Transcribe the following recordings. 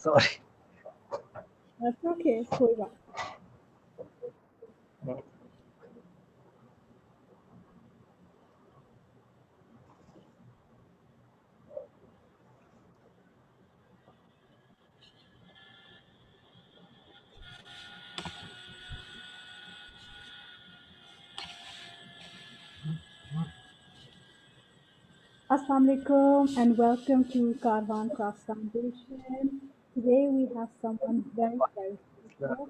Sorry. That's okay, कोई बात। Assalamu alaikum and welcome to Karwan Crafts Foundation. Today we have someone very, very special.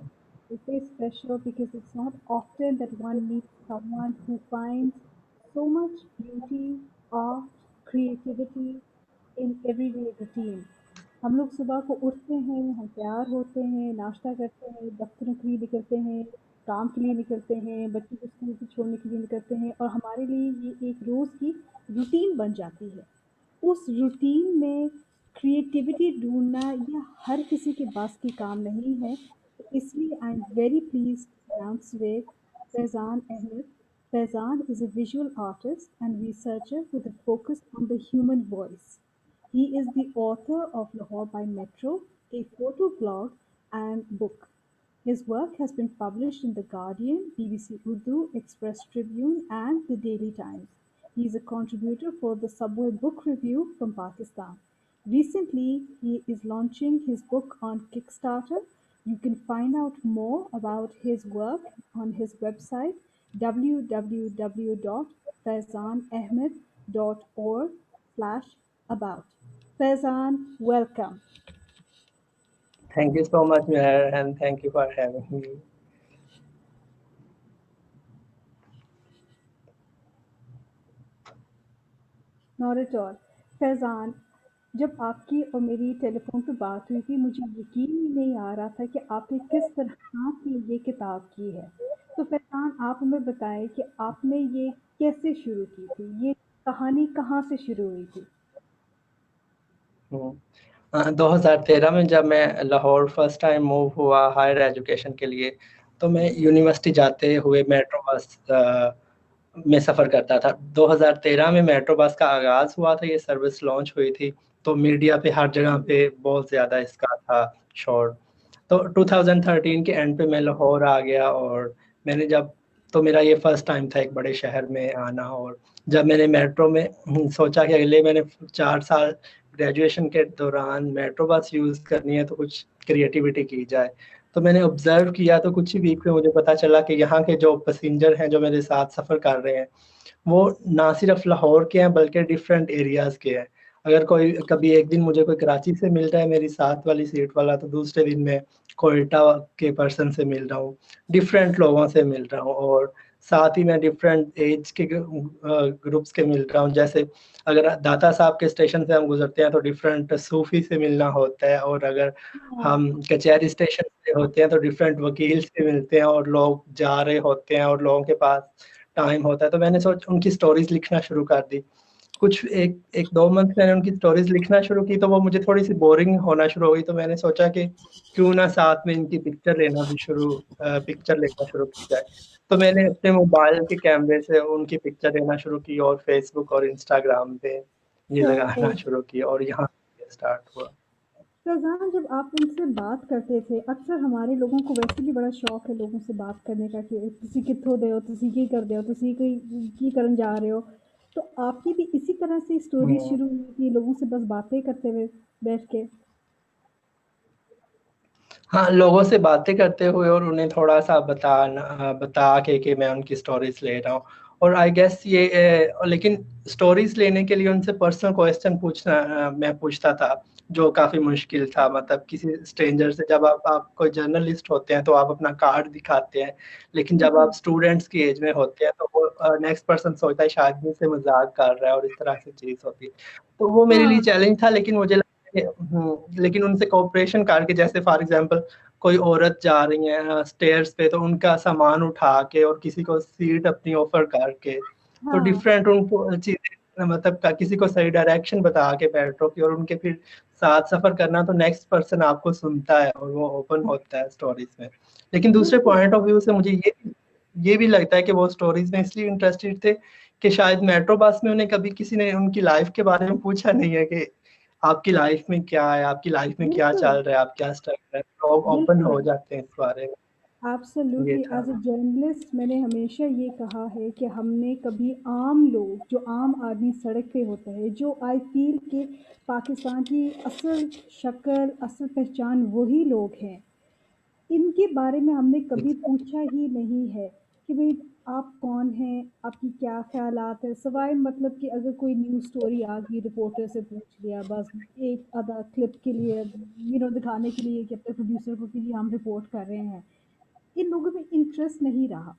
We say special because it's not often that one meets someone who finds so much beauty, art, creativity in everyday routine. हम लोग सुबह को उठते हैं, हम तैयार होते हैं, नाश्ता करते हैं, दफ्तरों के लिए निकलते हैं, काम के लिए निकलते हैं, बच्चों को स्कूल से छोड़ने के लिए निकलते हैं और हमारे लिए ये एक रोज़ की रूटीन बन जाती है। उस रूटीन में क्रिएटिविटी ढूँढना ये हर किसी के बस की काम नहीं है। तो इसलिए I am very pleased to announce today Faizan Ahmed. Faizan is a visual artist and researcher with a focus on the human voice. He is the author of Lahore by Metro, a photo blog and book. His work has been published in The Guardian, BBC Urdu, Express Tribune, and The Daily Times. He is a contributor for the Subway Book Review from Pakistan. Recently, he is launching his book on Kickstarter. You can find out more about his work on his website www.faizanahmed.org/about. Faizan, welcome. Thank you so much, Meher, and thank you for having me. Not at all. Faizan, जब आपकी और मेरी telephone पे बात हुई थी, मुझे यकीन ही नहीं आ रहा था कि आपने किस तरह की ये किताब की है। तो फैज़ान, आप हमें बताएँ कि आपने ये कैसे शुरू की थी? ये कहानी कहाँ से शुरू हुई थी? 2013 में जब मैं लाहौर फर्स्ट टाइम मूव हुआ हायर एजुकेशन के लिए, तो मैं यूनिवर्सिटी जाते हुए मेट्रो बस में सफ़र करता था। 2013 में मेट्रो बस का आगाज़ हुआ था, ये सर्विस लॉन्च हुई थी, तो मीडिया पे हर जगह पे बहुत ज़्यादा इसका था शोर। तो 2013 के एंड पे मैं लाहौर आ गया और मैंने जब तो मेरा ये फर्स्ट टाइम था एक बड़े शहर में आना। और जब मैंने मेट्रो में सोचा कि अगले मैंने 4 साल ग्रेजुएशन के दौरान मेट्रो बस यूज़ करनी है तो कुछ क्रिएटिविटी की जाए। तो मैंने ऑब्ज़र्व किया तो कुछ ही वीक में मुझे पता चला कि यहाँ के जो पैसेंजर हैं, जो मेरे साथ सफ़र कर रहे हैं, वो ना सिर्फ लाहौर के हैं बल्कि डिफरेंट एरियाज़ के हैं। अगर कोई कभी एक दिन मुझे कोई कराची से मिल रहा है मेरी साथ वाली सीट वाला, तो दूसरे दिन मैं क्वेटा के पर्सन से मिल रहा हूँ, डिफरेंट लोगों से मिल रहा हूँ और साथ ही मैं डिफरेंट एज के ग्रुप्स के मिल रहा हूँ। जैसे अगर दाता साहब के स्टेशन से हम गुज़रते हैं तो डिफरेंट सूफ़ी से मिलना होता है, और अगर हाँ। हम कचहरी स्टेशन पे होते हैं तो डिफरेंट वकील से मिलते हैं और लोग जा रहे होते हैं और लोगों के पास टाइम होता है। तो मैंने उनकी स्टोरीज़ लिखना शुरू कर दी। कुछ 1-2 मंथ मैंने उनकी स्टोरीज़ लिखना शुरू की तो वो मुझे थोड़ी-सी बोरिंग होना शुरू हो गई, तो मैंने सोचा कि क्यों ना साथ में इनकी पिक्चर लेना शुरू की जाए। तो मैंने अपने मोबाइल के कैमरे से उनकी पिक्चर लेना शुरू की और फ़ेसबुक और इंस्टाग्राम पे ये लगाना तो शुरू किया और यहाँ से स्टार्ट हुआ। फैज़ान, जब आप उनसे बात करते थे, अक्सर हमारे लोगों को वैसे भी बड़ा शौक है लोगों से बात करने का कि तुसी कित्थों दे हो, तुसी की करदे हो, तुसी की करन जा रहे हो। तो आपकी भी इसी तरह से स्टोरी हुँ। शुरू हुई थी, लोगों से बस बातें करते हुए बैठ के? हाँ, लोगों से बातें करते हुए और उन्हें थोड़ा-सा बता के कि मैं उनकी स्टोरीज़ ले रहा हूँ। और आई गेस ये लेकिन स्टोरीज़ लेने के लिए उनसे पर्सनल क्वेश्चन मैं पूछता था, जो काफ़ी मुश्किल था। मतलब किसी स्ट्रेंजर से जब आप कोई जर्नलिस्ट होते हैं, तो आप अपना कार्ड दिखाते हैं, लेकिन जब जी। आप स्टूडेंट्स की एज में होते हैं, तो वो नेक्स्ट पर्सन सोचता है शायद मुझसे मज़ाक कर रहा है और इस तरह से चीज़ होती है। तो वो मेरे लिए हाँ। चैलेंज था, लेकिन मुझे लगा कि लेकिन उनसे कोऑपरेशन करके, जैसे फॉर एग्ज़ाम्पल कोई औरत जा रही है स्टेयर्स पे, तो उनका सामान उठा के और किसी को सीट अपनी ऑफ़र करके, तो हाँ। डिफरेंट उनको चीज़ें, मतलब किसी को सही डायरेक्शन बता के मेट्रो की, और उनके फिर साथ सफ़र करना, तो नेक्स्ट पर्सन आपको सुनता है और वो ओपन होता है स्टोरीज़ में। लेकिन दूसरे बिल्कुल। पॉइंट ऑफ व्यू से मुझे ये भी लगता है कि वो स्टोरीज़ में इसलिए इंटरेस्टेड थे कि शायद मेट्रो बस में उन्हें कभी किसी ने उनकी लाइफ़ के बारे में पूछा नहीं है कि आपकी लाइफ में क्या है, आपकी लाइफ में क्या बिल्कुल, चल रहा है, आप क्या स्ट्रगल है, लोग ओपन हो बिल्कुल। जाते हैं इस बारे में। ये एब्सोल्युटली, था। एज अ जर्नलिस्ट मैंने हमेशा ये कहा है कि हमने कभी आम लोग, जो आम आदमी सड़क पे होता है, जो आई फील कि पाकिस्तान की असल शक्ल, असल पहचान वही लोग हैं, इनके बारे में हमने कभी पूछा ही नहीं है कि भाई आप कौन हैं, आपकी क्या ख्यालात है, सवाए मतलब कि अगर कोई न्यूज़ स्टोरी आ गई रिपोर्टर से पूछ लिया, बस एक आधा क्लिप के लिए, दिखाने के लिए कि अपने प्रोड्यूसर को कि जी हम रिपोर्ट कर रहे हैं, इन लोगों में इंटरेस्ट नहीं रहा।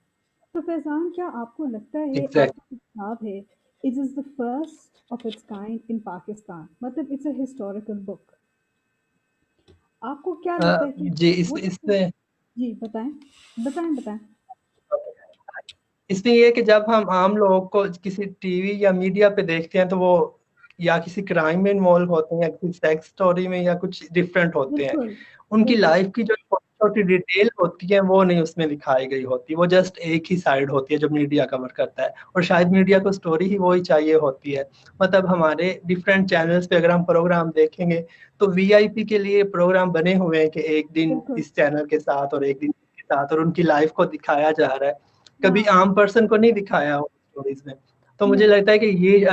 तो फैज़ान, क्या आपको लगता है एग्जैक्ट आपकी जो किताब है, it is the first of its kind in Pakistan, मतलब इट्स अ हिस्टोरिकल बुक, आपको क्या लगता है कि जी, इस व्हाट इसमें जी बताएं, बताएं बताएं। इसमें ये है कि जब हम आम लोगों को किसी टीवी या मीडिया पे देखते हैं तो वो या किसी क्राइम में इन्वॉल्व होते हैं या किसी सेक्स स्टोरी में या कुछ डिफरेंट होते हैं। बिल्कुल, उनकी बिल्कुल, लाइफ की जो छोटी छोटी डिटेल होती है वो नहीं उसमें दिखाई गई होती, वो जस्ट एक ही साइड होती है जो मीडिया कवर करता है, और शायद मीडिया को स्टोरी ही वही चाहिए होती है। मतलब हमारे डिफरेंट चैनल्स पे अगर हम प्रोग्राम देखेंगे तो वीआईपी के लिए प्रोग्राम बने हुए हैं कि एक दिन बिल्कुल। इस चैनल के साथ और एक दिन के साथ, और उनकी लाइफ को दिखाया जा रहा है, कभी हाँ, आम पर्सन को नहीं दिखाया हो स्टोरीज में। तो मुझे नहीं, लगता है कि ये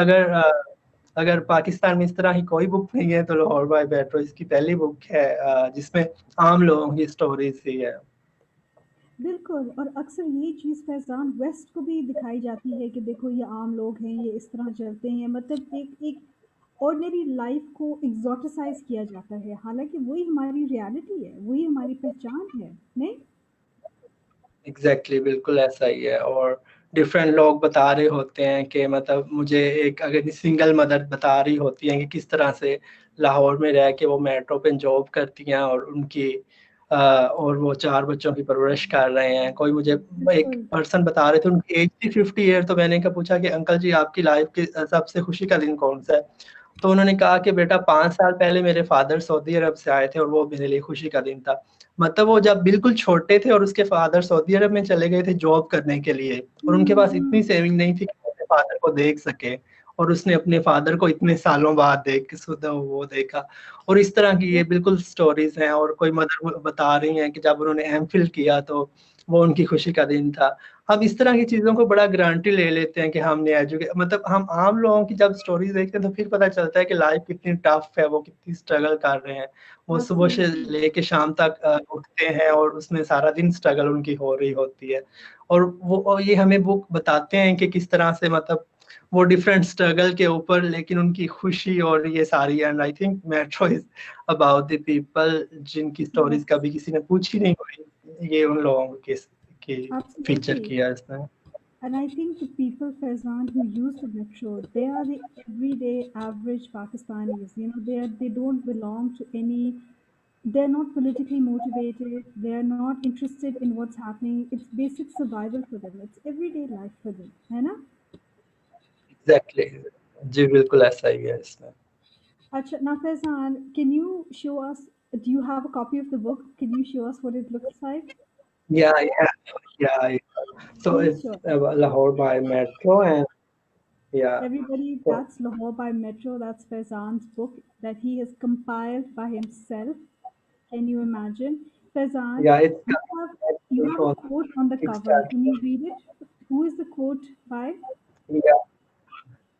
अगर पाकिस्तान में इस तरह की कोई बुक नहीं है तो लाहौर बाय मेट्रो इसकी पहली बुक है जिसमें आम लोगों की स्टोरीज ही है। बिल्कुल। और अक्सर ये चीज़ फैज़ान वेस्ट को भी दिखाई जाती है कि देखो ये आम लोग हैं, ये इस तरह चलते हैं, मतलब एक एक ऑर्डिनरी लाइफ को एक्सोटिसाइज़ किया जाता है, हालाँकि वही हमारी रियलिटी है, वही हमारी पहचान है, नहीं? एग्जैक्टली बिल्कुल ऐसा ही है। और डिफरेंट लोग बता रहे होते हैं कि मतलब मुझे एक अगर सिंगल मदर बता रही होती है कि किस तरह से लाहौर में रह के वो मेट्रो पे जॉब करती हैं और उनकी और वो 4 बच्चों की परवरिश कर रहे हैं। कोई मुझे एक बिल्कुल। पर्सन बता रहे थे उनकी एज थी 50 ईयर, तो मैंने कहा पूछा कि अंकल जी आपकी लाइफ की सबसे खुशी का दिन कौन सा है? तो उन्होंने कहा कि बेटा 5 साल पहले मेरे फादर सऊदी अरब से आए थे और वो मेरे लिए खुशी का दिन था। मतलब वो जब बिल्कुल छोटे थे और उसके फादर सऊदी अरब में चले गए थे जॉब करने के लिए, और उनके हुँ, पास इतनी हुँ। सेविंग नहीं थी कि वो अपने फादर को देख सके, और उसने अपने फादर को इतने सालों बाद देख के सुधा वो देखा। और इस तरह की ये बिल्कुल स्टोरीज हैं। और कोई मदर बता रही हैं कि जब उन्होंने एमफिल किया तो वो उनकी खुशी का दिन था। हम इस तरह की चीजों को बड़ा ग्रांटी ले लेते हैं कि हमने एजुकेट, मतलब हम आम लोगों की जब स्टोरीज देखते हैं तो फिर पता चलता है कि लाइफ कितनी टफ है, वो कितनी स्ट्रगल कर रहे हैं। वो सुबह से एब्सोल्युटली। लेके शाम तक उठते हैं और उसमें सारा दिन स्ट्रगल उनकी हो रही होती है। और ये हमें बुक बताते हैं कि किस तरह से मतलब वो डिफरेंट स्ट्रगल के ऊपर लेकिन उनकी खुशी और ये सारी। And I think metro is about the people जिनकी स्टोरीज यस, कभी किसी ने पूछी नहीं हुई, ये उन लोगों की फीचर एब्सोल्युटली। किया इसने। And I think the people, Faizan, who use the metro, they are the everyday average Pakistanis. They don't belong to any. They're not politically motivated. They're not interested in what's happening. It's basic survival for them. It's everyday life for them, है ना? Exactly जी बिल्कुल ऐसा ही है इसमें। Acha, now Faizan, can you show us? Do you have a copy of the book? Can you show us what it looks like? Yeah, so Please it's show. Lahore by metro, and yeah. Everybody, So that's Lahore by Metro. That's Faizan's book that he has compiled by himself. Can you imagine? Faizan, yeah, it's you coming have a on quote on the cover. Kickstarter. Can you read it? Who is the quote by? Yeah,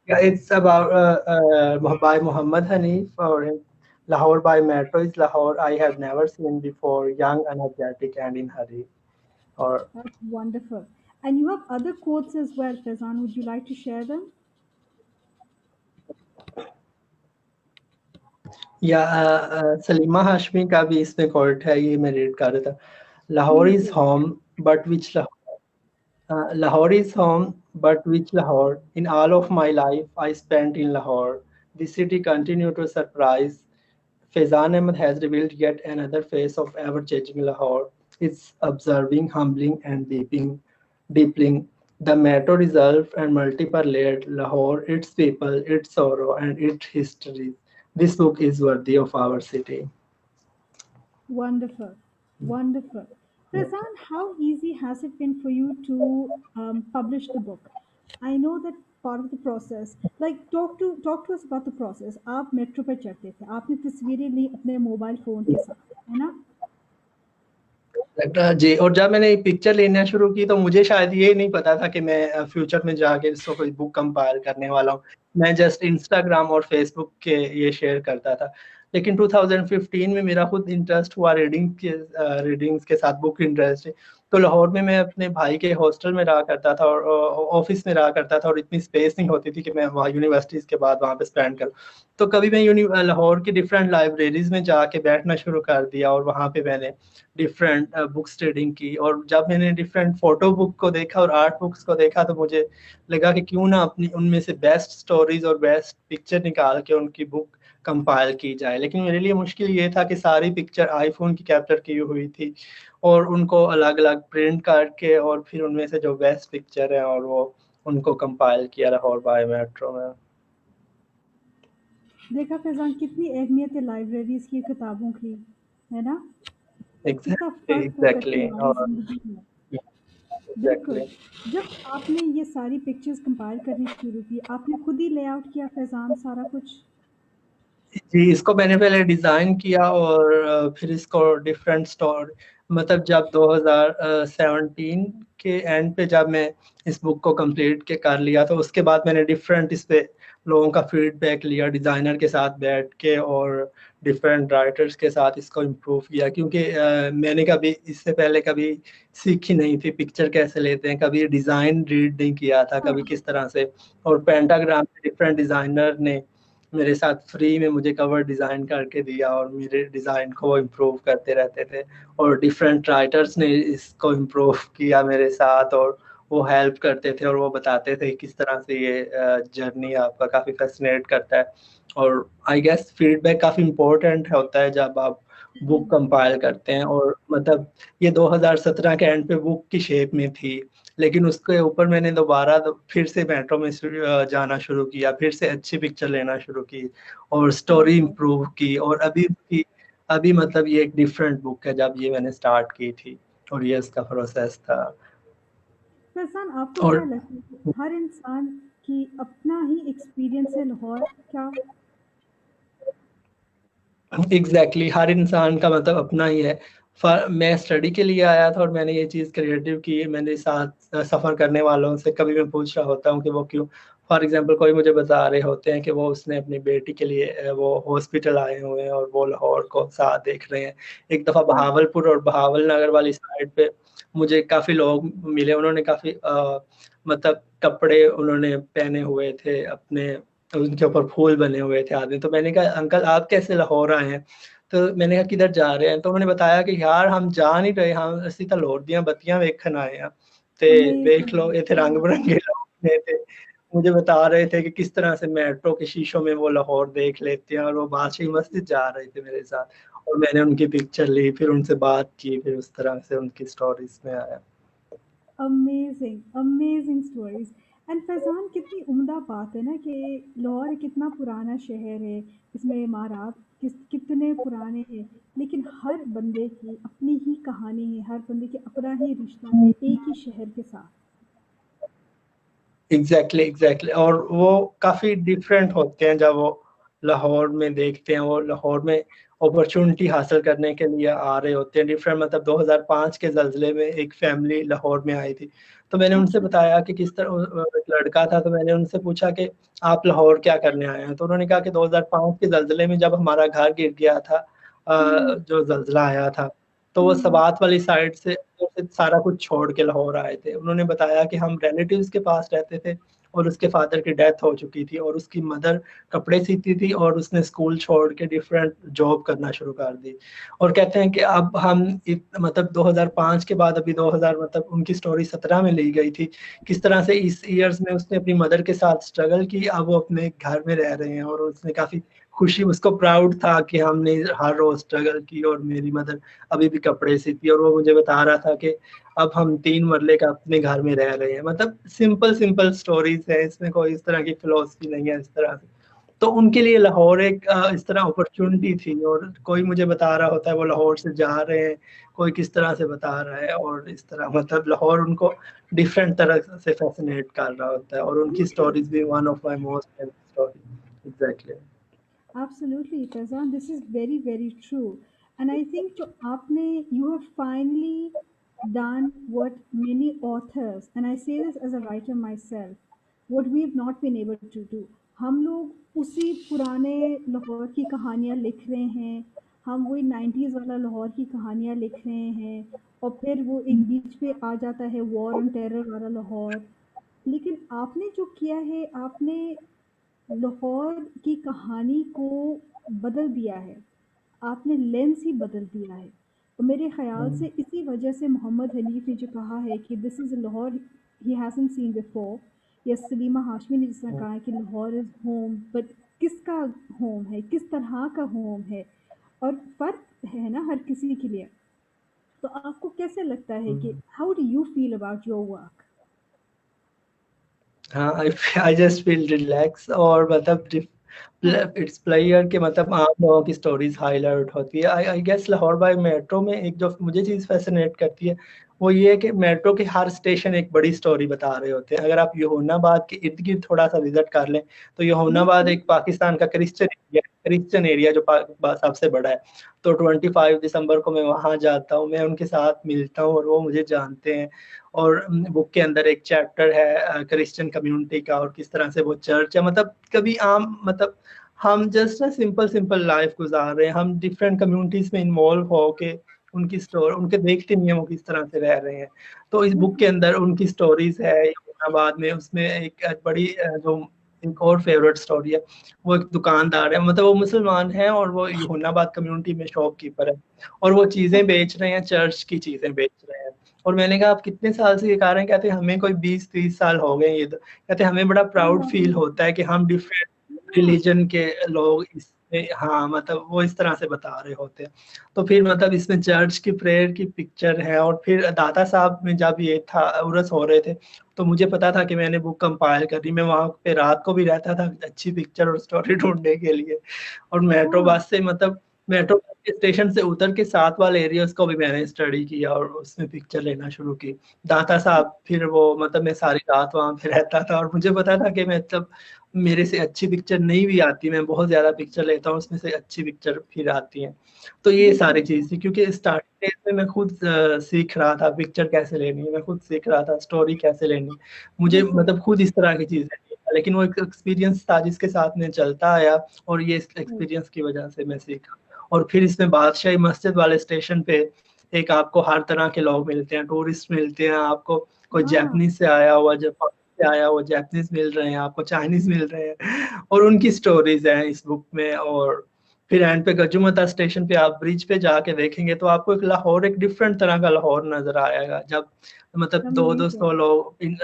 yeah, it's about by Muhammad Hanif, or Lahore by metro is Lahore I have never seen before, young, energetic, and in hurry. Or That's wonderful. And you have other quotes as well, Faizan. Would you like to share them? या सलीमा हाशमी का भी इसमें coat है, ये मैं read कर रहा था। Lahore Please is do. Home but which Lahore is home, but which Lahore? In all of my life, I spent in Lahore. The city continued to surprise. Faizan Ahmed has revealed yet another face of ever-changing Lahore. It's observing, humbling, and deepling. The metro reserve and multiple layered Lahore, its people, its sorrow, and its history. This book is worthy of our city. Wonderful, wonderful. Faizan, how easy has it been for you to publish the book? I know that part of the process. Like talk to us about the process. आप metro पे चढ़ते थे, आपने तस्वीरें ली अपने mobile phone के साथ, है ना? जी, और जब मैंने पिक्चर लेना शुरू की तो मुझे शायद ये नहीं पता था कि मैं फ्यूचर में जाके इसको कोई बुक कंपाइल करने वाला हूँ। मैं जस्ट इंस्टाग्राम और फेसबुक के ये शेयर करता था। लेकिन 2015 में मेरा खुद इंटरेस्ट हुआ रीडिंग्स के साथ, बुक इंटरेस्ट। तो लाहौर में मैं अपने भाई के हॉस्टल में रहा करता था और ऑफिस में रहा करता था, और इतनी स्पेस नहीं होती थी कि मैं वहाँ यूनिवर्सिटीज़ के बाद वहाँ पे स्पेंड करूँ। तो कभी मैं लाहौर की डिफरेंट लाइब्रेरीज़ में जाके बैठना शुरू कर दिया, और वहाँ पे मैंने डिफरेंट बुक्स रीडिंग की। और जब मैंने डिफरेंट फोटो बुक को देखा और आर्ट बुक्स को देखा, तो मुझे लगा कि क्यों ना अपनी उनमें से बेस्ट स्टोरीज और बेस्ट पिक्चर निकाल के उनकी बुक कंपाइल की जाए। लेकिन मेरे लिए मुश्किल ये था कि सारी पिक्चर आईफोन की कैप्चर की हुई थी, और उनको अलग अलग प्रिंट करके और फिर उनमें से जो बेस्ट पिक्चर है और वो उनको कंपाइल किया लाहौर बाय मेट्रो में। देखा फैजान, कितनी अहमियत है लाइब्रेरीज की, किताबों की, है ना? कितना एग्जैक्टली फर्क वो करती एग्जैक्टली। है हमारी और जिंदगी में। बिल्कुल। एग्जैक्टली। जब आपने ये सारी पिक्चर्स कंपाइल करनी शुरू की, आपने खुद ही लेआउट किया फैजान सारा कुछ? जी, इसको मैंने पहले डिज़ाइन किया, और फिर इसको डिफरेंट स्टोर, मतलब जब 2017 के एंड पे जब मैं इस बुक को कंप्लीट के कर लिया, तो उसके बाद मैंने डिफरेंट इस पे लोगों का फीडबैक लिया, डिज़ाइनर के साथ बैठ के और डिफरेंट राइटर्स के साथ इसको इम्प्रूव किया। क्योंकि मैंने कभी इससे पहले कभी सीखी नहीं थी पिक्चर कैसे लेते हैं, कभी डिज़ाइन रीड नहीं किया था, कभी हाँ। किस तरह से। और पेंटाग्राम के डिफरेंट डिज़ाइनर ने मेरे साथ फ्री में मुझे कवर डिज़ाइन करके दिया, और मेरे डिज़ाइन को वो इम्प्रूव करते रहते थे। और डिफरेंट राइटर्स ने इसको इम्प्रूव किया मेरे साथ, और वो हेल्प करते थे और वो बताते थे किस तरह से ये जर्नी आपका काफ़ी फैसिनेट करता है। और आई गेस फीडबैक काफ़ी इम्पोर्टेंट होता है जब आप बुक कंपाइल करते हैं। और मतलब ये 2017 के एंड पे बुक की शेप में थी, लेकिन उसके ऊपर मैंने दोबारा फिर से मेट्रो में जाना शुरू किया, फिर से अच्छी पिक्चर लेना शुरू की, और स्टोरी वाह। इम्प्रूव की। और अभी मतलब ये एक डिफरेंट बुक है जब ये मैंने स्टार्ट की थी, और ये इसका प्रोसेस था। फैजान, आपको और क्या लगता है कि हर इंसान की अपना ही एक्सपीरियंस है लाहौर क्या? एग्जैक्टली हर इंसान का मतलब अपना ही है। मैं स्टडी के लिए आया था और मैंने ये चीज़ क्रिएटिव की। मैंने साथ सफ़र करने वालों से कभी मैं पूछ रहा होता हूँ कि वो क्यों, फॉर एग्जांपल कोई मुझे बता रहे होते हैं कि वो उसने अपनी बेटी के लिए वो हॉस्पिटल आए हुए हैं और वो लाहौर को साथ देख रहे हैं। एक दफ़ा हाँ। बहावलपुर और बहावल नगर वाली साइड पे मुझे काफ़ी लोग मिले, उन्होंने काफ़ी मतलब कपड़े उन्होंने पहने हुए थे अपने, उनके ऊपर फूल बने हुए थे आदमी। तो मैंने कहा अंकल आप कैसे लाहौर आए हैं? तो मैंने कहा किधर जा रहे हैं? तो उन्होंने बताया कि यार हम जा नहीं रहे, हम ਅਸੀਂ ਤਾਂ ਲਾਹੌਰ ਦੀਆਂ ਬੱਤੀਆਂ ਵੇਖਣ आए हैं। ਤੇ देख लो अमेजिंग। ये थे रंग बिरंगे लोग ने थे, मुझे बता रहे थे कि किस तरह से मेट्रो के शीशों में वो लाहौर देख लेते हैं, और वो बादशाही मस्जिद जा रहे थे मेरे साथ, और मैंने उनकी पिक्चर ली, फिर उनसे बात की, फिर उस तरह से उनकी स्टोरीज में आया। Amazing, amazing stories. And Faizan, कितनी उम्दा बात है ना कि लाहौर एक कितना पुराना शहर है, इसमें इमारात कितने पुराने हैं, लेकिन हर बंदे की अपनी ही कहानी है, हर बंदे के अपना ही रिश्ता है एक ही शहर के साथ। Exactly exactly. और वो काफी डिफरेंट होते हैं जब वो लाहौर में देखते हैं, वो लाहौर में अपॉर्चुनिटी हासिल करने के लिए आ रहे होते हैं। डिफरेंट मतलब 2005 के जल्जले में एक फैमिली लाहौर में आई थी, तो मैंने उनसे अच्छा। बताया कि किस तरह एक लड़का था, तो मैंने उनसे पूछा कि आप लाहौर क्या करने आए हैं? तो उन्होंने कहा कि 2005 के जल्जले में जब हमारा घर गिर गया था, हम्म। जो जल्जला आया था, तो वो हम्म। सवात वाली साइड से सारा कुछ छोड़ के लाहौर आए थे। उन्होंने बताया कि हम रिलेटिव्स के पास रहते थे, और उसके फादर की डेथ हो चुकी थी, और उसकी मदर कपड़े सीती थी, और उसने स्कूल छोड़ के डिफरेंट जॉब करना शुरू कर दी। और कहते हैं कि अब हम मतलब 2005 के बाद अभी 2000 मतलब उनकी स्टोरी 17 में ली गई थी, किस तरह से इस ईयर्स में उसने अपनी मदर के साथ स्ट्रगल की, अब वो अपने घर में रह रहे हैं, और उसने काफ़ी खुशी, उसको प्राउड था कि हमने हर रोज़ स्ट्रगल की और मेरी मदर अभी भी कपड़े सीती है। और वो मुझे बता रहा था कि अब हम 3 मरले का अपने घर में रह रहे हैं। मतलब सिंपल सिंपल स्टोरीज़ हैं, इसमें कोई इस तरह की फिलॉसफी नहीं है इस तरह से। तो उनके लिए लाहौर एक इस तरह अपॉर्चुनिटी थी, और कोई मुझे बता रहा होता है वो लाहौर से जा रहे हैं, कोई किस तरह से बता रहा है, और इस तरह मतलब लाहौर उनको डिफरेंट तरह से फैसिनेट कर रहा होता है, और उनकी स्टोरीज भी one of my most favourite story. Exactly. Absolutely, Fazan, this is very, very true. And I think to aapne, you have finally done what many authors, and I say this as a writer myself, what we've not been able to do. हम लोग उसी पुराने लाहौर की कहानियाँ लिख रहे हैं, हम वही 90s वाला लाहौर की कहानियाँ लिख रहे हैं, और फिर वो एक बीच पे आ जाता है वॉर ऑन टेरर वाला लाहौर। लेकिन आपने जो किया है, आपने लाहौर की कहानी को बदल दिया है, आपने लेंस ही बदल दिया है। और मेरे ख़्याल से इसी वजह से मोहम्मद हनीफ़ ने जो कहा है कि this is a Lahore he hasn't seen before, या सलीमा हाशमी ने जिस तरह कहा है कि लाहौर इज़ होम, बट किसका होम है, किस तरह का होम है, और फ़र्क है ना हर किसी के लिए। तो आपको कैसे लगता है कि how do you feel about your work? हाँ, आई जस्ट फील रिलैक्स, और मतलब हाँ, इट्स प्लेयर के मतलब आम लोगों की स्टोरीज हाईलाइट होती है। I I guess Lahore by metro में एक जो मुझे चीज़ फैसिनेट करती है वो ये है कि मेट्रो के हर स्टेशन एक बड़ी स्टोरी बता रहे होते हैं। अगर आप यमुनाबाद के इर्द गिर्द थोड़ा सा विजिट कर लें तो यमुनाबाद बिल्कुल। एक पाकिस्तान का क्रिश्चियन एरिया जो सबसे बड़ा है। तो 25 दिसंबर को मैं वहाँ जाता हूँ, मैं उनके साथ मिलता हूँ और वो मुझे जानते हैं। और बुक के अंदर एक चैप्टर है क्रिश्चियन कम्युनिटी का, और किस तरह से वो चर्च है, मतलब कभी आम मतलब हम जस्ट ना सिंपल सिंपल लाइफ गुजार रहे हैं, हम डिफरेंट कम्युनिटीज में इन्वॉल्व हो के उनकी स्टोरी उनके देखते नहीं है वो किस तरह से रह रहे हैं। तो इस बुक के अंदर उनकी स्टोरीज है यमुनाबाद में, उसमें एक बड़ी जो एक और फेवरेट स्टोरी है, वो एक दुकानदार है, मतलब वो मुसलमान है और वो यमुनाबाद कम्युनिटी में शॉपकीपर है, और वो चीजें बेच रहे हैं, चर्च की चीजें बेच रहे हैं। और मैंने कहा आप कितने साल से ये कर रहे हैं? कहते हमें कोई 20-30 साल हो गए ये तो। कहते हमें बड़ा प्राउड फील होता है कि हम डिफरेंट रिलीजन के लोग इसमें, हाँ मतलब वो इस तरह से बता रहे होते हैं। तो फिर मतलब इसमें चर्च की प्रेयर की पिक्चर है, और फिर दाता साहब में जब ये था उर्स हो रहे थे तो मुझे पता था कि मैंने बुक कंपाइल करी, मैं वहां पे रात को भी रहता था अच्छी पिक्चर और स्टोरी ढूंढने के लिए। और मेट्रो हाँ, बस से मतलब मेट्रो स्टेशन से उतर के साथ वाले एरियाज को भी मैंने स्टडी किया और उसमें पिक्चर लेना शुरू की। दाता साहब, फिर वो मतलब मैं सारी रात वहां पे रहता था, और मुझे पता था कि मैं मतलब मेरे से अच्छी पिक्चर नहीं भी आती, मैं बहुत ज्यादा पिक्चर लेता हूँ, उसमें से अच्छी पिक्चर फिर आती है। तो ये सारी बिल्कुल। चीज थी, क्योंकि स्टार्टिंग डेज में मैं खुद सीख रहा था पिक्चर कैसे लेनी है, मैं खुद सीख रहा था स्टोरी कैसे लेनी है। मुझे बिल्कुल। मतलब खुद इस तरह की चीजें नहीं था, लेकिन वो एक एक्सपीरियंस था जिसके साथ मैं चलता आया, और ये हुँ, एक्सपीरियंस की वजह से मैं सीखा। और फिर इसमें बादशाही मस्जिद वाले स्टेशन पे एक आपको हर तरह के लोग मिलते हैं, टूरिस्ट मिलते हैं आपको, कोई हाँ, जापानीज से आया हुआ, जापान से आया हुआ जापानीज मिल रहे हैं आपको, चाइनीज मिल रहे हैं, और उनकी स्टोरीज हैं इस बुक में। और फिर एंड पे गजुमता स्टेशन पे आप ब्रिज पे जाके देखेंगे तो आपको एक लाहौर, एक डिफरेंट तरह का लाहौर नजर आएगा, जब मतलब दो दो अमेज़िंग। सौ लोग इन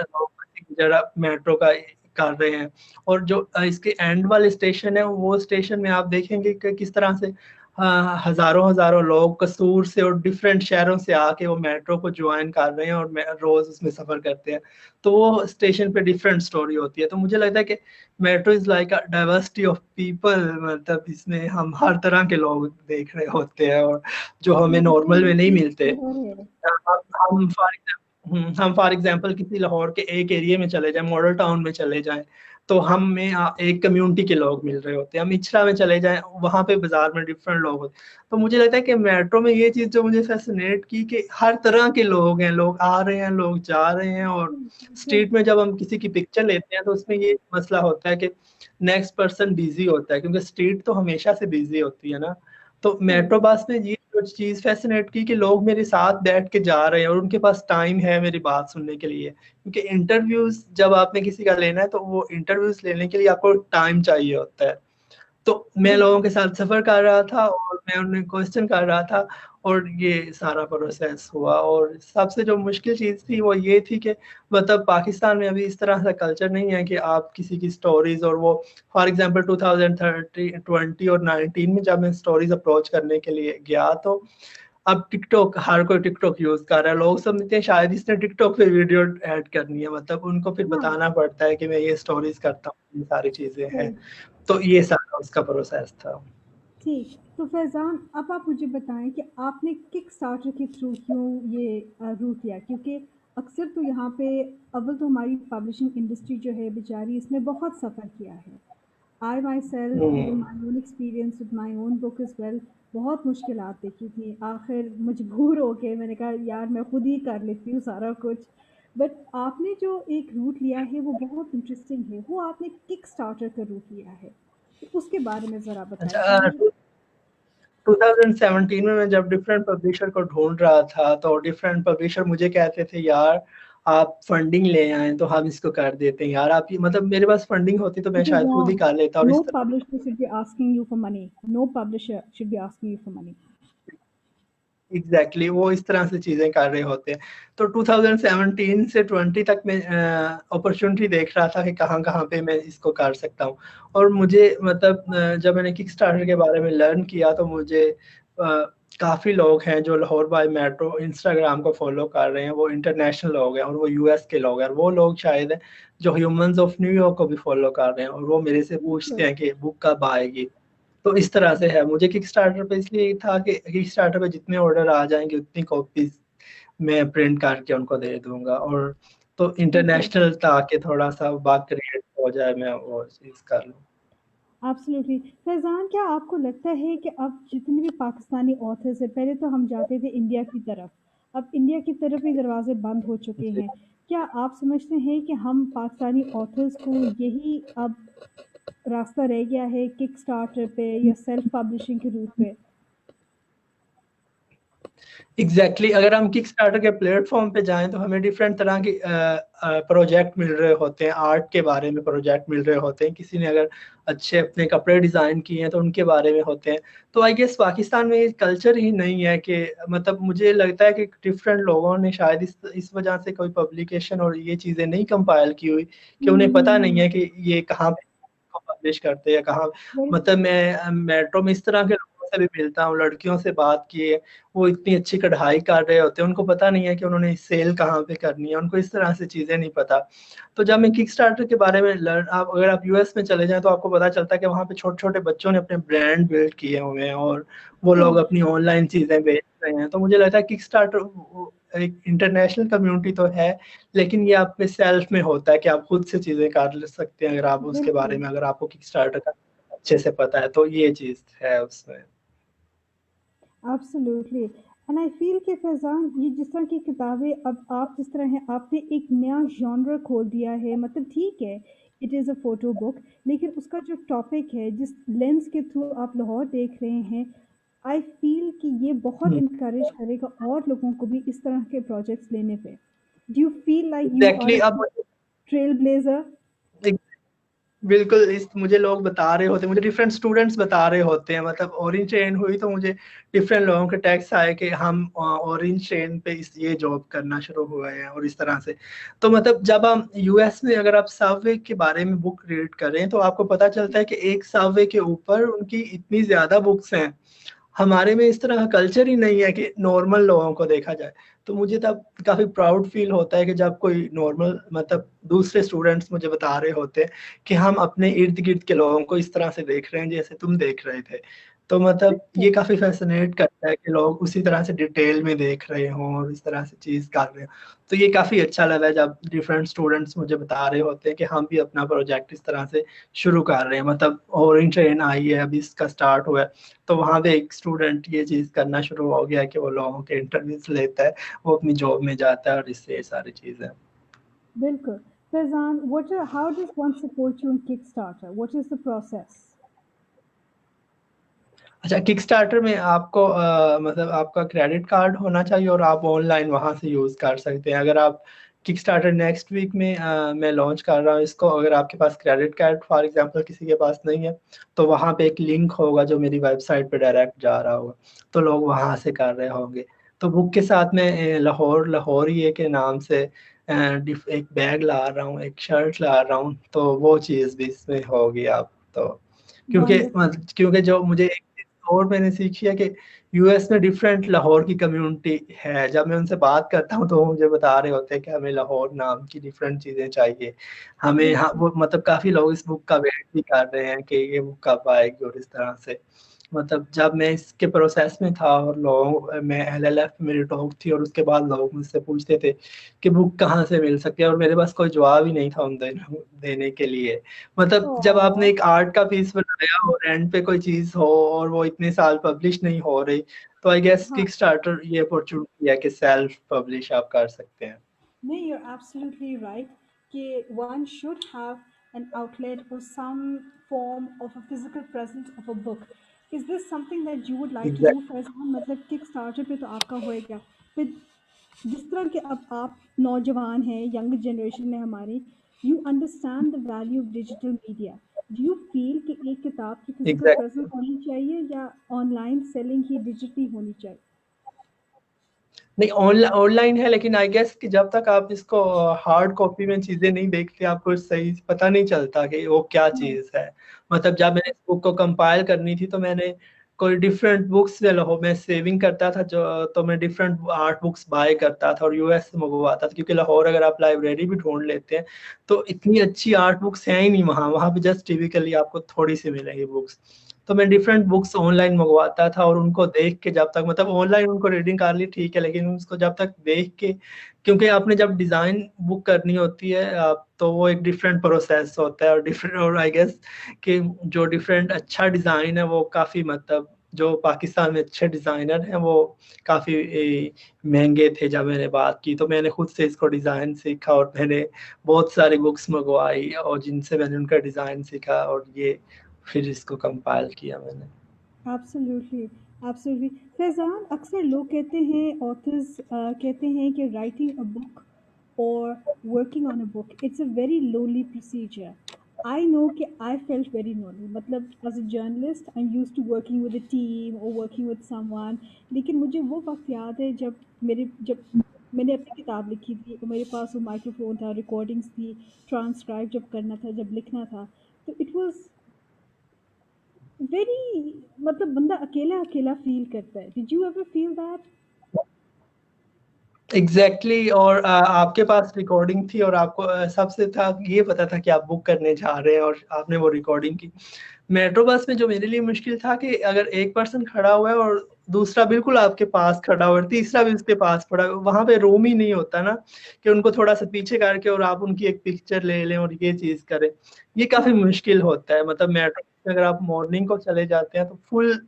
जरा मेट्रो का कर रहे हैं। और जो इसके एंड वाले स्टेशन है वो स्टेशन में आप देखेंगे कि किस तरह से हजारों हजारों लोग कसूर से और डिफरेंट शहरों से आके वो मेट्रो को ज्वाइन कर रहे हैं और रोज उसमें सफर करते हैं। तो वो स्टेशन पे डिफरेंट स्टोरी होती है। तो मुझे लगता है कि metro is like a diversity of people, मतलब इसमें हम हर तरह के लोग देख रहे होते हैं, और जो हमें मेट्रो नॉर्मल में नहीं लिटरली मिलते। शहर है। हम फॉर एग्जाम्पल किसी लाहौर के एक एरिया में चले जाएं, मॉडल टाउन में चले जाएं, तो हमें एक कम्युनिटी के लोग मिल रहे होते हैं। हम इचरा में चले जाएं, वहां पे बाजार में डिफरेंट लोग होते हैं। तो मुझे लगता है कि मेट्रो में ये चीज जो मुझे फैसिनेट की कि हर तरह के लोग हैं, लोग आ रहे हैं, लोग जा रहे हैं। और बिल्कुल। स्ट्रीट में जब हम किसी की पिक्चर लेते हैं तो उसमें ये मसला होता है कि नेक्स्ट पर्सन बिजी होता है, क्योंकि स्ट्रीट तो हमेशा से बिजी होती है ना। तो हुँ, मेट्रो बस में ये जो चीज फैसिनेट की कि लोग मेरे साथ बैठ के जा रहे हैं और उनके पास टाइम है मेरी बात सुनने के लिए, क्योंकि इंटरव्यूज जब आपने किसी का लेना है तो वो इंटरव्यूज लेने के लिए आपको टाइम चाहिए होता है। तो मैं लोगों बिल्कुल। के साथ सफर कर रहा था और मैं उन्हें क्वेश्चन कर रहा था, और ये सारा प्रोसेस हुआ। और सबसे जो मुश्किल चीज थी वो ये थी कि मतलब पाकिस्तान में अभी इस तरह का कल्चर नहीं है कि आप किसी की स्टोरीज, और वो फॉर एग्जांपल 2030 20 और 19 में जब मैं स्टोरीज अप्रोच करने के लिए गया, तो अब टिकटॉक, हर कोई टिकटॉक यूज कर रहा है, लोग समझते हैं शायद इसने टिकटॉक पे वीडियो ऐड करनी है, मतलब उनको फिर हाँ, बताना पड़ता है कि मैं ये स्टोरीज करता हूँ, ये सारी चीजें हैं। सही। तो ये सारा उसका प्रोसेस था। ठीक, तो फैज़ान अब आप मुझे बताएँ कि आपने किकस्टार्टर के थ्रू क्यों ये रूट लिया? क्योंकि अक्सर तो यहाँ पे अव्वल तो हमारी पब्लिशिंग इंडस्ट्री जो है बेचारी इसमें बहुत सफ़र किया है। I myself with hmm. my own experience with my own book as well बहुत मुश्किलात देखी थी। आखिर मजबूर हो के मैंने कहा यार मैं खुद ही कर लेती हूँ सारा कुछ। बट आपने जो एक रूट लिया है वो बहुत इंटरेस्टिंग है। वो आपने किकस्टार्टर का रूट लिया है। तो उसके बारे में ज़रा बताएँ कि अच्छा, ये 2017 में मैं जब डिफरेंट पब्लिशर को ढूंढ रहा था, तो डिफरेंट पब्लिशर मुझे कहते थे यार आप फंडिंग ले आए तो हम इसको कर देते हैं यार, आप ये मतलब मेरे पास फंडिंग होती तो मैं which is शायद खुद ही wrong. कर लेता। और No इस तरह publisher should be asking you for money. No publisher should be asking you for money. Exactly वो इस तरह से चीजें कर रहे होते हैं। तो 2017 से 20 तक मैं अपॉर्चुनिटी देख रहा था कि कहाँ कहाँ पे मैं इसको कर सकता हूँ। और मुझे मतलब जब मैंने किकस्टार्टर के बारे में लर्न किया तो मुझे काफी लोग हैं जो लाहौर बाय मेट्रो इंस्टाग्राम को फॉलो कर रहे हैं, वो इंटरनेशनल लोग हैं और वो यूएस के लोग हैं, और वो लोग शायद हैं जो ह्यूमंस ऑफ न्यूयॉर्क को भी फॉलो कर रहे हैं, और वो मेरे से पूछते बिल्कुल, हैं कि बुक कब आएगी। तो इस तरह से है। मुझे किकस्टार्टर पे इसलिए था कि किकस्टार्टर पे जितने ऑर्डर आ जाएंगे उतनी कॉपीज मैं प्रिंट करके उनको दे दूंगा, और तो बिल्कुल। इंटरनेशनल ताकि थोड़ा सा बात क्रिएट हो जाए, मैं वो चीज कर लूँ। एब्सोल्युटली। फैज़ान क्या आपको लगता है कि अब जितने भी पाकिस्तानी ऑथर्स हैं, पहले तो हम जाते थे इंडिया की तरफ, अब इंडिया की तरफ ही दरवाज़े बंद हो चुके जी। हैं। क्या आप समझते हैं कि हम पाकिस्तानी ऑथर्स को यही अब रास्ता रह गया है किकस्टार्टर पे या सेल्फ पब्लिशिंग के रूट पे? एग्जैक्टली अगर हम किकस्टार्टर के प्लेटफॉर्म पे जाएं तो हमें डिफरेंट तरह के प्रोजेक्ट मिल रहे होते हैं, आर्ट के बारे में प्रोजेक्ट मिल रहे होते हैं, किसी ने अगर अच्छे अपने कपड़े डिजाइन किए हैं तो उनके बारे में होते हैं। तो आई गेस पाकिस्तान में ये कल्चर ही नहीं है कि मतलब मुझे लगता है कि डिफरेंट लोगों ने शायद इस वजह से कोई पब्लिकेशन और ये चीजें नहीं कंपाइल की हुई कि हुँ, उन्हें हुँ, पता नहीं हुँ। है कि ये कहाँ पे पब्लिश करते हैं, कहाँ। बिल्कुल, मतलब मैं मेट्रो में इस तरह के लोगों से भी मिलता हूँ, लड़कियों से बात किए, वो इतनी अच्छी कढ़ाई कर रहे होते हैं, उनको पता नहीं है कि उन्होंने सेल कहाँ पे करनी है, उनको इस तरह से चीजें नहीं पता। तो जब मैं किकस्टार्टर के बारे में लर्न आप अगर आप यूएस में चले जाएं तो आपको पता चलता है कि वहाँ पे छोटे छोटे बच्चों ने अपने ब्रांड बिल्ड किए हुए हैं, और वो लोग ट्रू। अपनी ऑनलाइन चीजें बेच रहे हैं। तो मुझे लगता है किकस्टार्टर एक इंटरनेशनल कम्युनिटी तो है, लेकिन ये आप पे सेल्फ में होता है कि आप खुद से चीजें कर सकते हैं, अगर आप उसके बारे बिल्कुल, में अगर आपको किकस्टार्टर का अच्छे से पता है तो ये चीज है उसमें। एब्सोल्युटली एंड आई फ़ील कि फैज़ान ये जिस तरह की किताबें अब आप जिस तरह हैं, आपने एक नया जॉनर खोल दिया है। मतलब ठीक है, it is a photo book लेकिन उसका जो टॉपिक है, जिस लेंस के थ्रू आप लाहौर देख रहे हैं, आई फ़ील कि ये बहुत इनकरेज करेगा और लोगों को भी इस तरह के प्रोजेक्ट्स लेने पे। Do you feel like you are exactly a uh trail blazer? बिल्कुल इस मुझे लोग बता रहे होते हैं, मुझे डिफरेंट स्टूडेंट्स बता रहे होते हैं, मतलब ऑरेंज ट्रेन हुई तो मुझे डिफरेंट लोगों के टैक्स आए कि हम ऑरेंज ट्रेन पे इस ये जॉब करना शुरू हुए हैं, और इस तरह से। तो मतलब जब हम यूएस में अगर आप सबवे के बारे में बुक रीड करें तो आपको पता चलता है कि एक सबवे के ऊपर उनकी इतनी ज्यादा बुक्स हैं। हमारे में इस तरह का कल्चर ही नहीं है कि नॉर्मल लोगों को देखा जाए। तो मुझे तब काफी प्राउड फील होता है कि जब कोई नॉर्मल मतलब दूसरे स्टूडेंट्स मुझे बता रहे होते हैं कि हम अपने इर्द गिर्द के लोगों को इस तरह से देख रहे हैं जैसे तुम देख रहे थे। तो मतलब ये काफी फैसिनेट करता है कि लोग उसी तरह से डिटेल में देख रहे हों और इस तरह से चीज कर रहे हो। तो ये काफी अच्छा लगा जब डिफरेंट स्टूडेंट्स मुझे बता रहे होते हैं कि हम भी अपना प्रोजेक्ट इस तरह से शुरू कर रहे हैं। मतलब ओरेंज ट्रेन आई है, अभी इसका स्टार्ट हुआ है, तो वहां पे एक स्टूडेंट ये चीज करना शुरू हो गया कि वो लोगों के इंटरव्यूज लेता है, वो अपनी जॉब में जाता है, और इससे ये सारी चीजें। बिल्कुल। Faizan, how does one support you in Kickstarter? What is the process? अच्छा, किकस्टार्टर में आपको मतलब आपका क्रेडिट कार्ड होना चाहिए, और आप ऑनलाइन वहां से यूज कर सकते हैं। अगर आप किकस्टार्टर नेक्स्ट वीक में मैं लॉन्च कर रहा हूँ इसको, अगर आपके पास क्रेडिट कार्ड फॉर एग्जांपल किसी के पास नहीं है, तो वहां पे एक लिंक होगा जो मेरी वेबसाइट पे डायरेक्ट जा रहा होगा, तो लोग वहां से कर रहे होंगे। तो बुक के साथ में लाहौर लाहौरिए के नाम से एक बैग ला रहा हूँ, एक शर्ट ला रहा हूँ, तो वो चीज़ भी इसमें होगी। आप तो क्योंकि वंडरफुल। क्योंकि जो मुझे और मैंने सीखी है कि यूएस में डिफरेंट लाहौर की कम्युनिटी है। जब मैं उनसे बात करता हूँ तो वो मुझे बता रहे होते हैं कि हमें लाहौर नाम की डिफरेंट चीजें चाहिए हमें। यहाँ बिल्कुल। वो मतलब काफी लोग इस बुक का वेट भी कर रहे हैं कि ये बुक कब आएगी और इस तरह से। मतलब जब मैं इसके प्रोसेस में था और लोग मैं एलएलएफ मेरी टॉक थी और उसके बाद लोग मुझसे पूछते थे कि बुक कहाँ से मिल सकती है और मेरे पास कोई जवाब ही नहीं था उन देने के लिए। मतलब जब आपने ओह, एक आर्ट का पीस बनाया और एंड पे कोई चीज हो और वो इतने साल पब्लिश नहीं हो रही, तो आई गेस हाँ। किक स्टार्टर ये अपॉर्चुनिटी है कि सेल्फ पब्लिश आप कर सकते हैं। No, you're absolutely right. One should have an outlet or some form of a physical presence of a book. Is this something that you would like to do, exact Faizan? मतलब kick starter पे तो आपका होएगा, फिर जिस तरह के अब आप नौजवान हैं, यंग जनरेशन में हमारी, you understand the value of digital media. Do you feel कि एक किताब की फिजिकल एग्जैक्ट प्रेजेंस होनी चाहिए या ऑनलाइन सेलिंग ही डिजिटली होनी चाहिए? नहीं, ऑनलाइन है, लेकिन आई गेस कि जब तक आप इसको हार्ड कॉपी में चीजें नहीं देखते आपको सही पता नहीं चलता कि वो क्या हाँ, चीज है। मतलब जब मैंने इस बुक को कंपाइल करनी थी तो मैंने कोई डिफरेंट बुक्स ले लो, मैं सेविंग करता था जो, तो मैं डिफरेंट आर्ट बुक्स बाय करता था और यूएस से मंगवाता था, क्योंकि लाहौर अगर आप लाइब्रेरी भी ढूंढ लेते हैं तो इतनी अच्छी आर्ट बुक्स हैं ही नहीं वहाँ। वहाँ पे जस्ट टिपिकली आपको थोड़ी सी मिलेंगी बुक्स। तो मैं डिफरेंट बुक्स ऑनलाइन मंगवाता था और उनको देख के जब तक, मतलब ऑनलाइन उनको रीडिंग कर ली ठीक है, लेकिन उसको जब तक देख के, क्योंकि आपने जब डिजाइन बुक करनी होती है आप, तो वो एक डिफरेंट प्रोसेस होता है और डिफरेंट, और आई गेस कि जो डिफरेंट अच्छा डिजाइन है वो काफी, मतलब जो पाकिस्तान में अच्छे डिजाइनर हैं वो काफी महंगे थे। जब मैंने बात की तो मैंने खुद से इसको डिजाइन सीखा और मैंने बहुत सारी बुक्स मंगवाई और जिनसे मैंने उनका डिजाइन सीखा और ये फिर इसको कंपाइल किया मैंने। Absolutely, absolutely. फैज़ान, अक्सर लोग कहते हैं, ऑथर्स कहते हैं कि राइटिंग अ बुक और working on a book, it's a very lonely procedure. I know कि आई फेल्ट वेरी लोनली, मतलब as a journalist I am used to working with a team और वर्किंग विद समवन। लेकिन मुझे वो वक्त याद है जब मैंने अपनी किताब लिखी थी और मेरे पास वो माइक्रोफोन था, रिकॉर्डिंग्स थी, ट्रांसक्राइब जब करना था, जब लिखना था, तो इट वाज वेरी, मतलब बंदा अकेला अकेला फील करता है। Did you ever feel that? Exactly exactly, और आपके पास रिकॉर्डिंग थी और आपको सबसे था ये पता था कि आप बुक करने जा रहे हैं और आपने वो रिकॉर्डिंग की। मेट्रो बस में जो मेरे लिए मुश्किल था कि अगर एक पर्सन खड़ा हुआ है और दूसरा बिल्कुल आपके पास खड़ा हुआ है, तीसरा भी उसके पास खड़ा है, वहां पे रूम ही नहीं होता ना कि उनको थोड़ा सा पीछे करके और आप उनकी एक पिक्चर ले लें और ये चीज करें। ये काफी हाँ। मुश्किल होता है। मतलब मेट्रो में अगर आप मॉर्निंग को चले जाते हैं तो फुल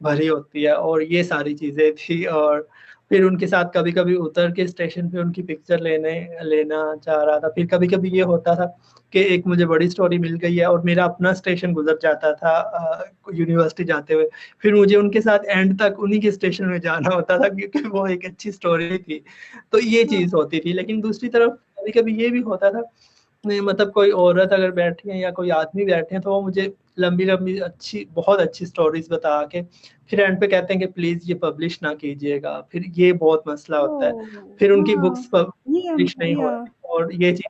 भरी होती है और ये सारी चीजें थी। और फिर उनके साथ कभी कभी उतर के स्टेशन पे उनकी पिक्चर लेना चाह रहा था। फिर कभी कभी ये होता था कि एक मुझे बड़ी स्टोरी मिल गई है और मेरा अपना स्टेशन गुजर जाता था यूनिवर्सिटी जाते हुए, फिर मुझे उनके साथ एंड तक उन्हीं के स्टेशन में जाना होता था क्योंकि वो एक अच्छी स्टोरी थी। तो ये हाँ। चीज होती थी। लेकिन दूसरी तरफ कभी कभी ये भी होता था, नहीं मतलब कोई औरत अगर बैठी है या कोई आदमी बैठे हैं तो वो मुझे लंबी लंबी अच्छी, बहुत अच्छी स्टोरीज बता के फिर एंड पे कहते हैं कि प्लीज ये पब्लिश ना कीजिएगा। फिर ये बहुत मसला होता है। ओह, फिर उनकी हाँ। बुक्स ये पब्लिश नहीं हो या रही और ये चीज।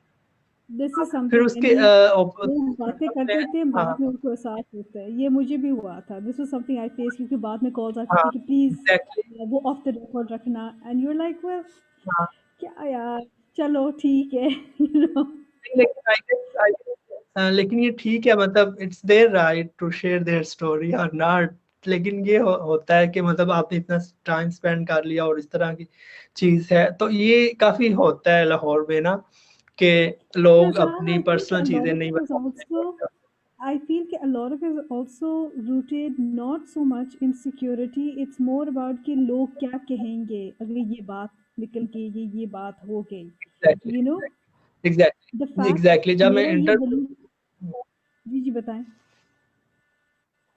दिस इज फिर समथिंग, उसके यानी लोग बातें करते थे, बाद हाँ में उनको एहसास होता है। ये मुझे भी हुआ था, this was something I face, क्योंकि बाद में कॉल्स आती हाँ थी कि प्लीज एग्जैक्टली वो ऑफ द रिकॉर्ड रखना, and you are like well, हाँ। क्या यार, चलो ठीक है। नहीं, लेकिन लेकिन ये ठीक है, मतलब it's their right to share their story और नॉट। लेकिन ये होता है कि मतलब आपने इतना टाइम स्पेंड कर लिया और इस तरह की चीज है, तो ये काफी होता है लाहौर में ना कि लोग Fazan, अपनी I think personal a lot चीजें of नहीं it is बताते। also, I feel कि a lot of it is also rooted not so much in security, it's more about कि लोग क्या कहेंगे अगर ये बात निकल के ये बात हो गई, exactly you know, the exactly fact, exactly जब मैं मेरा ये इंटरव्यू, belief। जी जी, बताएं,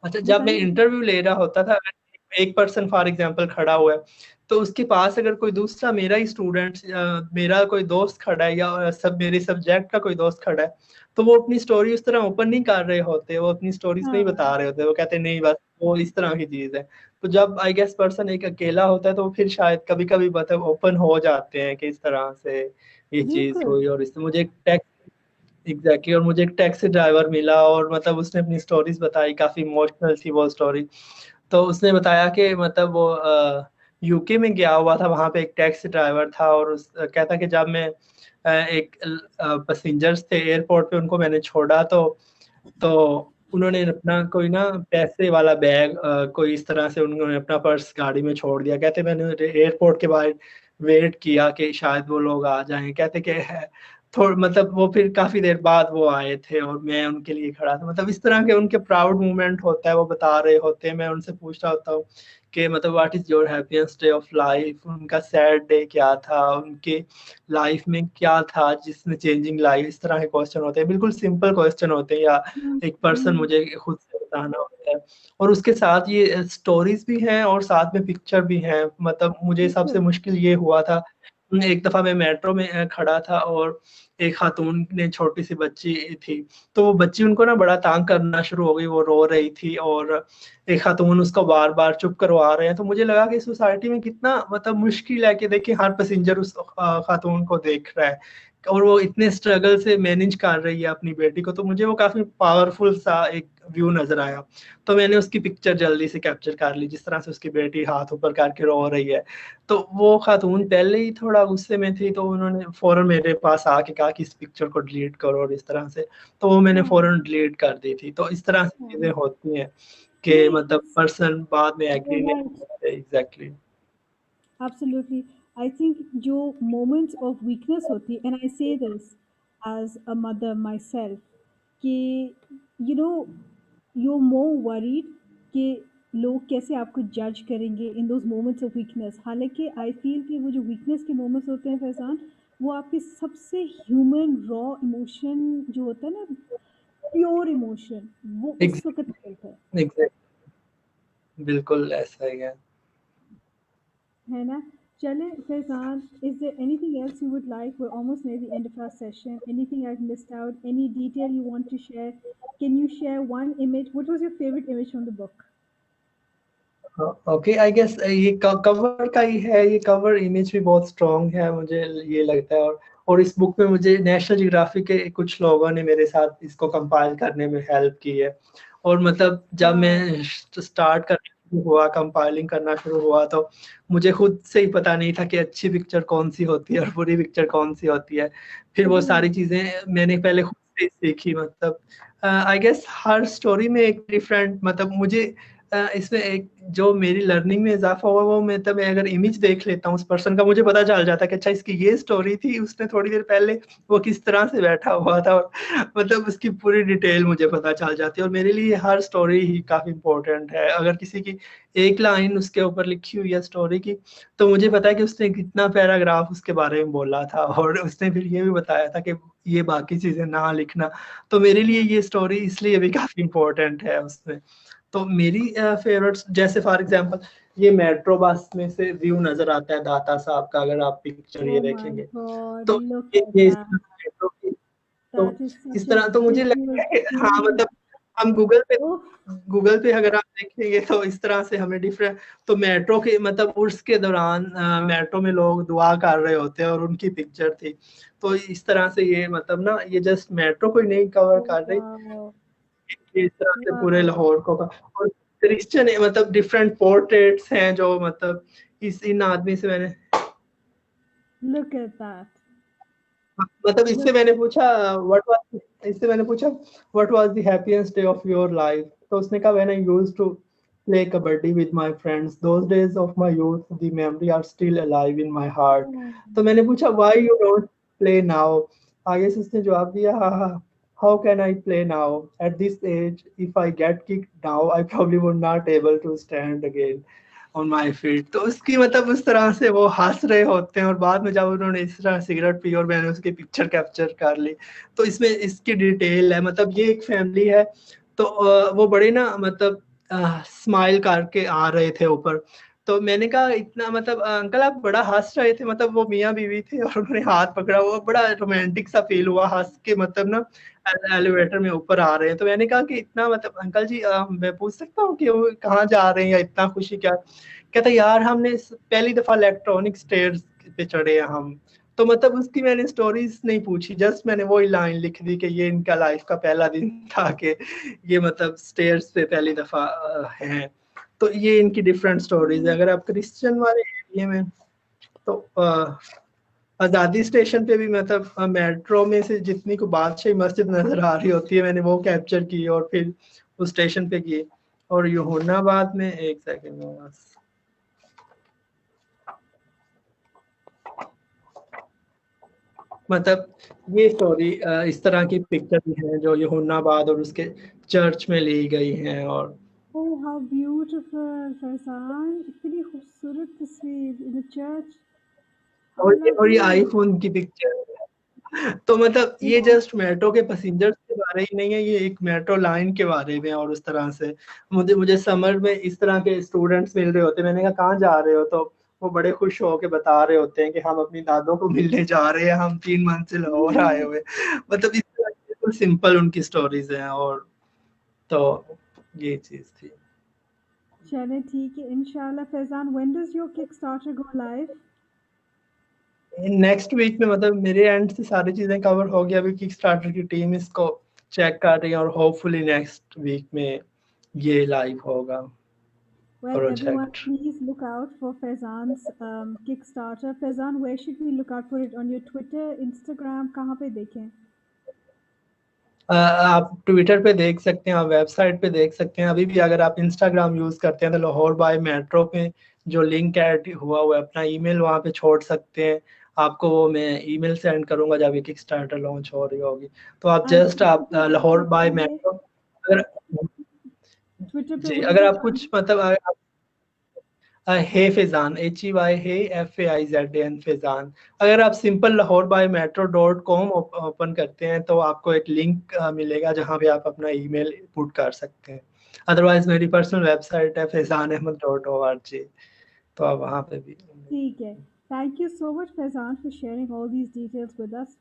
अच्छा जब मैं बताएं। इंटरव्यू ले रहा होता था, अगर एक पर्सन फॉर एग्जांपल खड़ा हुआ है तो उसके पास अगर कोई दूसरा मेरा ही स्टूडेंट, मेरा कोई दोस्त खड़ा है या सब मेरे सब्जेक्ट का कोई दोस्त खड़ा है, तो वो अपनी स्टोरी उस तरह ओपन नहीं कर रहे होते, वो अपनी स्टोरीज नहीं हाँ, बता रहे होते, वो कहते नहीं बस वो इस तरह की चीज है। तो जब आई गेस पर्सन एक अकेला होता है तो फिर शायद कभी कभी मतलब ओपन हो जाते हैं कि इस तरह से ये चीज बिल्कुल। हुई और इससे मुझे एक एग्जैक्टली और मुझे एक टैक्सी ड्राइवर मिला और मतलब उसने अपनी स्टोरीज बताई, काफी इमोशनल थी वो स्टोरी। तो उसने बताया कि मतलब वो यूके में गया हुआ था, वहाँ पे एक टैक्सी ड्राइवर था, और कहता कि जब मैं एक पैसेंजर्स थे एयरपोर्ट पे, उनको मैंने छोड़ा, तो उन्होंने अपना कोई ना पैसे वाला बैग कोई इस तरह से उन्होंने अपना पर्स गाड़ी में छोड़ दिया। कहते मैंने एयरपोर्ट के बाहर वेट किया कि शायद वो लोग आ जाएं। कहते कि थोड़ा मतलब वो फिर काफी देर बाद वो आए थे और मैं उनके लिए खड़ा था। मतलब इस तरह के उनके प्राउड मोमेंट होता है, वो बता रहे होते हैं। मैं उनसे पूछ रहा होता हूँ कि मतलब what is your happiest day of life, उनका सैड डे क्या था, उनके लाइफ में क्या था जिसने चेंजिंग लाइफ, इस तरह के क्वेश्चन होते हैं, बिल्कुल सिंपल क्वेश्चन होते हैं, या एक पर्सन मुझे खुद से बताना होता है। और उसके साथ ये स्टोरीज भी हैं और साथ में पिक्चर भी हैं। मतलब मुझे सबसे बिल्कुल। मुश्किल ये हुआ था, एक दफा मैं मेट्रो में खड़ा था और एक खातून ने छोटी सी बच्ची थी, तो वो बच्ची उनको ना बड़ा तंग करना शुरू हो गई, वो रो रही थी और एक खातून उसको बार बार चुप करवा रहे हैं। तो मुझे लगा कि सोसाइटी में कितना मतलब मुश्किल है कि देखिए हर पैसेंजर उस खातून को देख रहा है और वो इतने स्ट्रगल से मैनेज कर रही है अपनी बेटी को। तो मुझे वो काफी पावरफुल सा एक व्यू नजर आया। तो मैंने उसकी पिक्चर जल्दी से कैप्चर कर ली, जिस तरह से उसकी बेटी हाथ ऊपर करके रो रही है। तो वो खातून पहले ही थोड़ा गुस्से में थी, तो उन्होंने फौरन मेरे पास आके कहा कि इस पिक्चर को डिलीट करो और इस तरह से। तो वो मैंने हाँ, फौरन डिलीट कर दी थी। तो इस तरह से चीजें हाँ। होती हैं कि नहीं, मतलब पर्सन बाद में you're एग्री नहीं right. होते। एग्जैक्टली। Absolutely. I think जो moments of weakness होती है, and I say this as a mother myself, कि you know you're more worried कि लोग कैसे आपको जज करेंगे in those moments of weakness. हालांकि I feel कि वो जो weakness के moments होते हैं फैजान, वो आपके सबसे human raw emotion जो होता है ना, pure emotion, वो उस वक्त निकलता एग्जैक्टली। बिल्कुल ऐसा ही है। है ना? चलें Faizan, is there anything else you would like? We're almost near the end of our session. Anything I've missed out? Any detail you want to share? Can you share one image? What was your favorite image from the book? Okay, I guess ये cover का ही है। ये cover image भी बहुत strong है मुझे ये लगता है। और इस बुक में मुझे नेशनल जियोग्राफी के कुछ लोगों ने मेरे साथ इसको कंपाइल करने में हेल्प की है। और मतलब जब Wow. मैं स्टार्ट करना शुरू हुआ, कंपाइलिंग करना शुरू हुआ, तो मुझे खुद से ही पता नहीं था कि अच्छी पिक्चर कौन सी होती है और बुरी पिक्चर कौन सी होती है। फिर वो सारी चीजें मैंने पहले खुद से ही सीखी। मतलब आई गेस हर स्टोरी में एक डिफरेंट मतलब मुझे इसमें एक जो मेरी लर्निंग में इजाफा हुआ, वो मतलब मैं अगर इमेज देख लेता हूँ उस पर्सन का, मुझे पता चल जाता है कि अच्छा इसकी ये स्टोरी थी, उसने थोड़ी देर पहले वो किस तरह से बैठा हुआ था, और मतलब उसकी पूरी डिटेल मुझे पता चल जाती है। और मेरे लिए हर स्टोरी ही काफी इंपॉर्टेंट है। अगर किसी की एक लाइन उसके ऊपर लिखी हुई है स्टोरी की, तो मुझे पता है कि उसने कितना पैराग्राफ उसके बारे में बोला था, और उसने फिर ये भी बताया था कि ये बाकी चीजें ना लिखना। तो मेरे लिए ये स्टोरी इसलिए भी काफी इंपॉर्टेंट है उसमें। तो मेरी फेवरेट्स जैसे फॉर एग्जांपल ये मेट्रो बस में से व्यू नजर आता है दाता साहब का, अगर आप पिक्चर ये Oh my देखेंगे God, तो look ये at ये इस that. तरह से मेट्रो की, तो That is इस such a तरह तो मुझे लगता visual है कि हाँ feeling. मतलब हम Oh, गूगल पे अगर आप देखेंगे तो इस तरह से हमें डिफरेंट, तो मेट्रो के मतलब उर्स के दौरान मेट्रो में लोग दुआ कर रहे होते हैं और उनकी पिक्चर थी। तो इस तरह से ये मतलब ना ये जस्ट मेट्रो को ही नहीं कवर oh कर रही, wow, इस तरह से पूरे wow. लाहौर को और क्रिश्चियन मतलब डिफरेंट पोर्ट्रेट्स हैं जो मतलब इस इन आदमी से मैंने Look at that. मतलब इससे Look मैंने पूछा व्हाट वाज इससे मैंने पूछा what was the happiest day of your life, तो उसने कहा when I used to play kabaddi with my friends those days of my youth the memory are still alive in my heart. at तो मैंने पूछा why you don't play now, आगे से उसने जवाब दिया how can I play now at this age if I get kicked now I probably would not able to stand again on my feet. तो उसकी मतलब उस तरह से वो हंस रहे होते हैं, और बाद में जब उन्होंने इस तरह सिगरेट पी और मैंने उसकी पिक्चर कैप्चर कर ली, तो इसमें इसकी डिटेल है। मतलब ये एक फैमिली है, तो वो बड़े ना मतलब स्माइल करके आ रहे थे ऊपर। तो मैंने कहा इतना मतलब अंकल आप बड़ा हंस रहे थे, मतलब वो मियाँ बीवी थे और उन्होंने हाथ पकड़ा, वो बड़ा रोमांटिक सा फील हुआ हंस के, मतलब ना एलिवेटर में ऊपर आ रहे हैं। तो मैंने कहा कि इतना मतलब अंकल जी मैं पूछ सकता हूँ कि वो कहाँ जा रहे हैं या इतना खुशी क्या। कहता यार हमने पहली दफा इलेक्ट्रॉनिक स्टेयर्स पे चढ़े हैं हम। तो मतलब उसकी मैंने स्टोरीज नहीं पूछी, जस्ट मैंने वही लाइन लिख दी कि ये इनका लाइफ का पहला दिन था कि ये मतलब स्टेयर्स पे पहली दफा है। तो ये इनकी डिफरेंट स्टोरीज है। अगर आप क्रिश्चियन वाले एरिया में, तो आज़ादी स्टेशन पे भी मतलब मेट्रो में से जितनी को बादशाही मस्जिद नजर आ रही होती है, मैंने वो कैप्चर की और फिर उस स्टेशन पे की। और यूहुन्नाबाद में, एक सेकंड में बस, मतलब ये स्टोरी इस तरह की पिक्चर भी है जो यूहुन्नाबाद और उसके चर्च में ली गई हैं। और Oh, how beautiful, Faizan. इतनी खूबसूरत तस्वीर in the church. How और ये lovely. आईफोन की पिक्चर है। तो मतलब ये Yeah. जस्ट मेट्रो के पैसेंजर्स के बारे ही नहीं है, ये एक मेट्रो लाइन के बारे में। और उस तरह से मुझे समर में इस तरह के स्टूडेंट्स मिल रहे होते हैं। मैंने कहा कहाँ जा रहे हो, तो वो बड़े खुश हो के बता रहे होते हैं कि हम अपनी दादों को मिलने जा रहे हैं, हम 3 मंथ से लाहौर आए हुए। मतलब इस तरह की बिल्कुल सिंपल उनकी स्टोरीज हैं। और तो ये चीज थी। चले ठीक है, इंशाल्लाह. Faizan, when does your Kickstarter go live? Next week में, मतलब मेरे एंड से सारी चीजें कवर हो गई। अभी किकस्टार्टर की टीम इसको चेक कर रही है और होपफुली नेक्स्ट वीक में ये लाइव होगा Well, everyone, project. please look out for Faizan's Kickstarter. Faizan, where should we look out for it? On your Twitter, Instagram, कहाँ पे देखें? आप ट्विटर पे देख सकते हैं, आप वेबसाइट पे देख सकते हैं। अभी भी अगर आप इंस्टाग्राम यूज करते हैं तो लाहौर बाय मेट्रो पे जो लिंक ऐड हुआ हुआ है, अपना ईमेल वहाँ पे छोड़ सकते हैं। आपको वो मैं ईमेल सेंड करूंगा जब ये किकस्टार्टर लॉन्च हो रही होगी। तो आप And जस्ट Twitter आप पे क्या लाहौर सर्च बाय करेंगे? मेट्रो, अगर Twitter पे जी what is अगर the आप कुछ channel? मतलब हे फैजान, HEY हे FAIZAN फैजान। अगर आप simple Lahore by metro .com open करते हैं तो आपको एक लिंक मिलेगा जहां पे आप अपना ईमेल पुट कर सकते हैं। अदरवाइज मेरी पर्सनल वेबसाइट है faizaanahmed.org, तो आप वहां पे भी। ठीक है. Thank you so much, Faizan, for sharing all these details with us.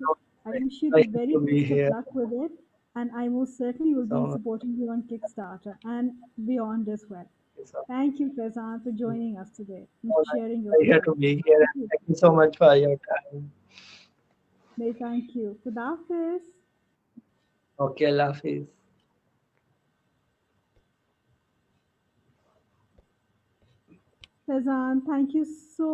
I wish you the Pleasure very to be best of here. luck with it, and I most certainly will be So, supporting you on Kickstarter and beyond as well. so Thank you, Faizan, for joining us today and sharing your pleasure to story. be here. Thank you. Thank you so much for your time. Thank you. Khuda Hafiz. Okay, Allah Hafiz. Faizan, thank you so